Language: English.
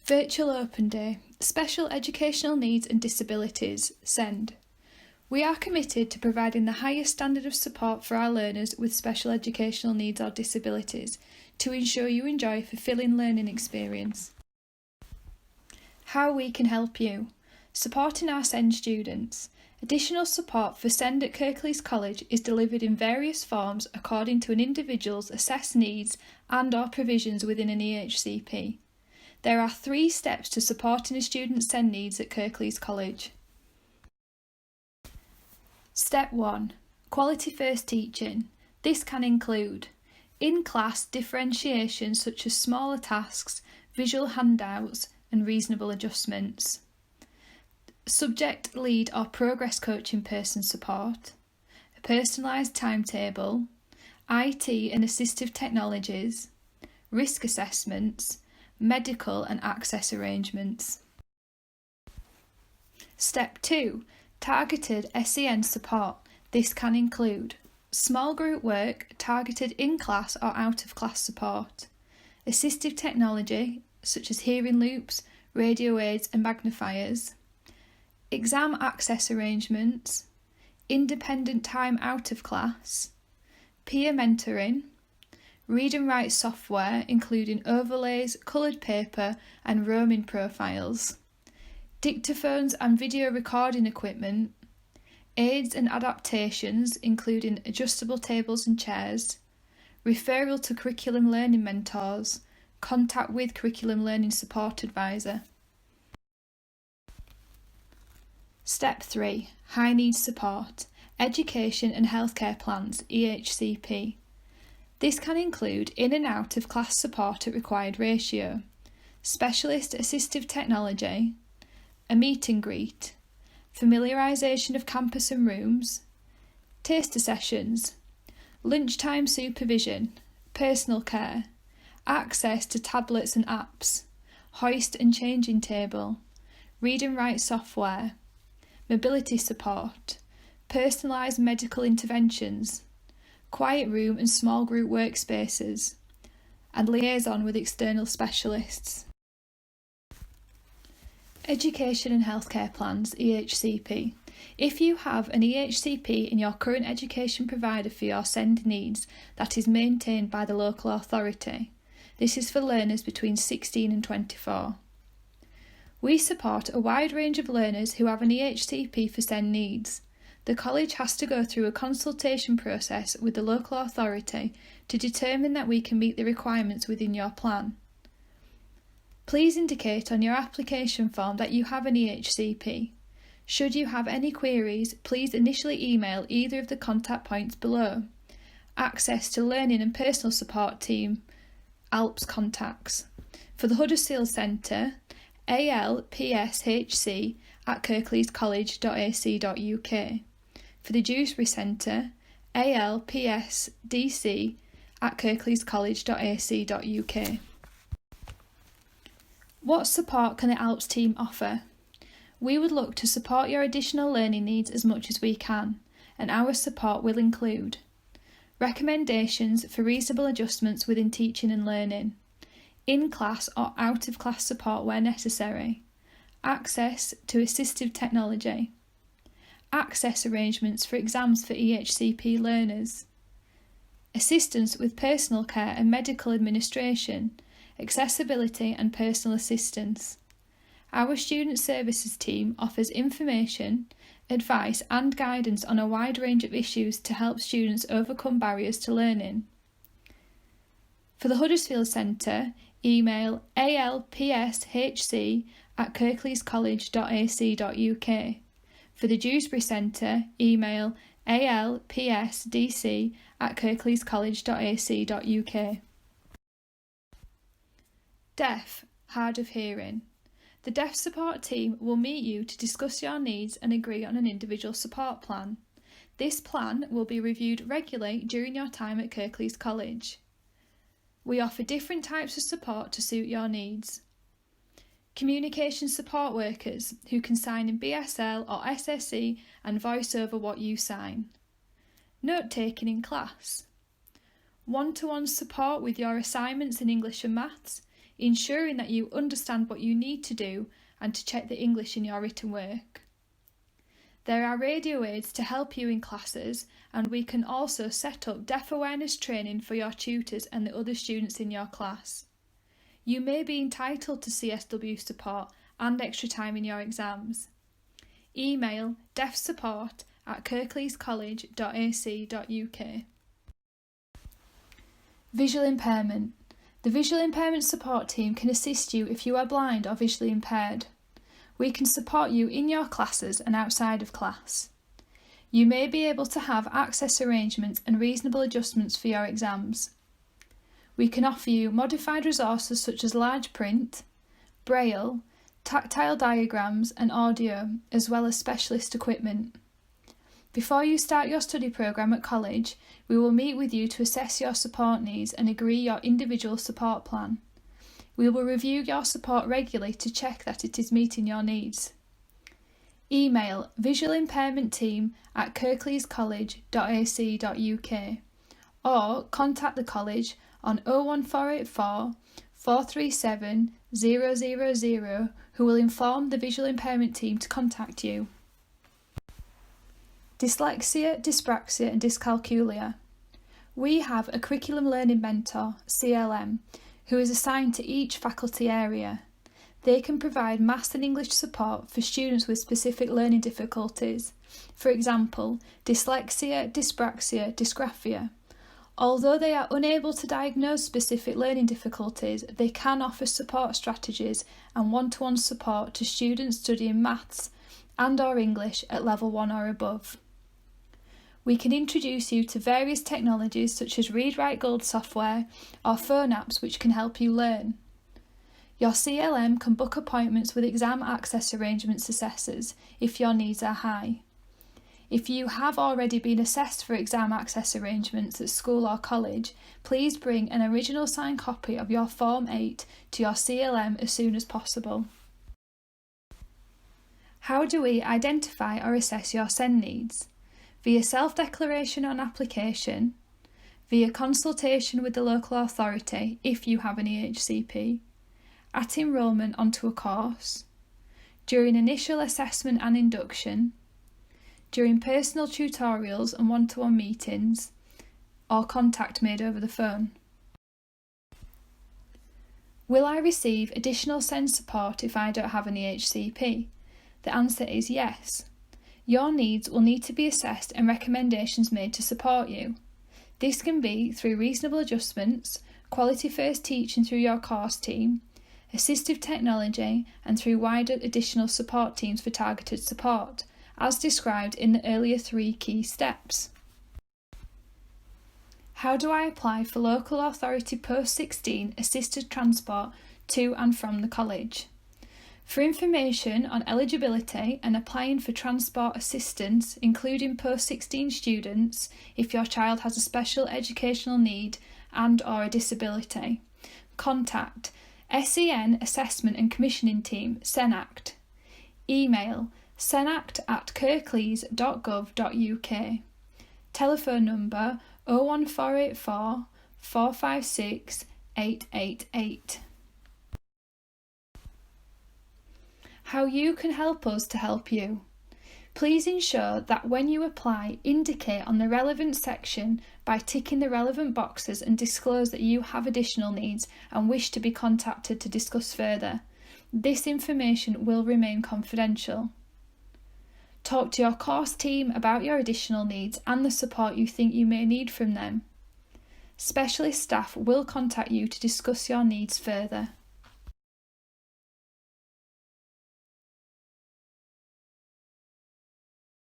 Virtual Open Day, Special Educational Needs and Disabilities, SEND. We are committed to providing the highest standard of support for our learners with special educational needs or disabilities to ensure you enjoy a fulfilling learning experience. How we can help you. Supporting our SEND students. Additional support for SEND at Kirklees College is delivered in various forms according to an individual's assessed needs and/or provisions within an EHCP. There are 3 steps to supporting a student's SEND needs at Kirklees College. Step 1. Quality first teaching. This can include in-class differentiation such as smaller tasks, visual handouts and reasonable adjustments. Subject lead or progress coaching person support. A personalised timetable. IT and assistive technologies. Risk assessments. Medical and access arrangements. Step 2. Targeted SEN support. This can include small group work, targeted in-class or out-of-class support, assistive technology such as hearing loops, radio aids and magnifiers, exam access arrangements, independent time out of class, peer mentoring, read and write software including overlays, coloured paper and roaming profiles, dictaphones and video recording equipment, aids and adaptations including adjustable tables and chairs, referral to curriculum learning mentors, contact with curriculum learning support advisor. Step 3. High needs support, education and healthcare plans, EHCP. This can include in and out of class support at required ratio, specialist assistive technology, a meet and greet, familiarisation of campus and rooms, taster sessions, lunchtime supervision, personal care, access to tablets and apps, hoist and changing table, read and write software, mobility support, personalised medical interventions, quiet room and small group workspaces, and liaison with external specialists. Education and healthcare plans, EHCP. If you have an EHCP in your current education provider for your SEND needs that is maintained by the local authority, this is for learners between 16 and 24. We support a wide range of learners who have an EHCP for SEND needs. The college has to go through a consultation process with the local authority to determine that we can meet the requirements within your plan. Please indicate on your application form that you have an EHCP. Should you have any queries, please initially email either of the contact points below. Access to learning and personal support team, Alps contacts. For the Huddersfield Centre, alpshc@kirkleescollege.ac.uk. For the Dewsbury Centre, alpsdc@kirkleescollege.ac.uk. What support can the Alps team offer? We would look to support your additional learning needs as much as we can, and our support will include recommendations for reasonable adjustments within teaching and learning, in-class or out-of-class support where necessary, access to assistive technology, access arrangements for exams for EHCP learners, assistance with personal care and medical administration, accessibility and personal assistance. Our Student Services team offers information, advice and guidance on a wide range of issues to help students overcome barriers to learning. For the Huddersfield Centre, email alpshc@kirkleescollege.ac.uk. For the Dewsbury Centre, email alpsdc@kirkleescollege.ac.uk. Deaf, hard of hearing. The Deaf Support Team will meet you to discuss your needs and agree on an individual support plan. This plan will be reviewed regularly during your time at Kirklees College. We offer different types of support to suit your needs. Communication support workers who can sign in BSL or SSE and voice over what you sign. Note taking in class. One-to-one support with your assignments in English and Maths, ensuring that you understand what you need to do and to check the English in your written work. There are radio aids to help you in classes, and we can also set up deaf awareness training for your tutors and the other students in your class. You may be entitled to CSW support and extra time in your exams. Email defsupport@kirkleescollege.ac.uk. Visual impairment. The visual impairment support team can assist you if you are blind or visually impaired. We can support you in your classes and outside of class. You may be able to have access arrangements and reasonable adjustments for your exams. We can offer you modified resources such as large print, braille, tactile diagrams and audio, as well as specialist equipment. Before you start your study programme at college, we will meet with you to assess your support needs and agree your individual support plan. We will review your support regularly to check that it is meeting your needs. Email visualimpairmentteam@kirkleescollege.ac.uk or contact the college on 01484 437 000, who will inform the visual impairment team to contact you. Dyslexia, dyspraxia and dyscalculia. We have a curriculum learning mentor, CLM, who is assigned to each faculty area. They can provide maths and English support for students with specific learning difficulties, for example, dyslexia, dyspraxia, dysgraphia. Although they are unable to diagnose specific learning difficulties, they can offer support strategies and one-to-one support to students studying maths and/or English at level 1 or above. We can introduce you to various technologies such as Read Write Gold software or phone apps which can help you learn. Your CLM can book appointments with exam access arrangements assessors if your needs are high. If you have already been assessed for exam access arrangements at school or college, please bring an original signed copy of your Form 8 to your CLM as soon as possible. How do we identify or assess your SEND needs? Via self-declaration on application, via consultation with the local authority if you have an EHCP, at enrolment onto a course, during initial assessment and induction, during personal tutorials and one-to-one meetings, or contact made over the phone. Will I receive additional SEND support if I don't have an EHCP? The answer is yes. Your needs will need to be assessed and recommendations made to support you. This can be through reasonable adjustments, quality first teaching through your course team, assistive technology, and through wider additional support teams for targeted support, as described in the earlier 3 key steps. How do I apply for local authority post-16 assisted transport to and from the college? For information on eligibility and applying for transport assistance, including post-16 students, if your child has a special educational need and/or a disability, contact SEN Assessment and Commissioning Team, SENACT. Email senact@kirklees.gov.uk. Telephone number 01484 456 888. How you can help us to help you. Please ensure that when you apply, indicate on the relevant section by ticking the relevant boxes and disclose that you have additional needs and wish to be contacted to discuss further. This information will remain confidential. Talk to your course team about your additional needs and the support you think you may need from them. Specialist staff will contact you to discuss your needs further.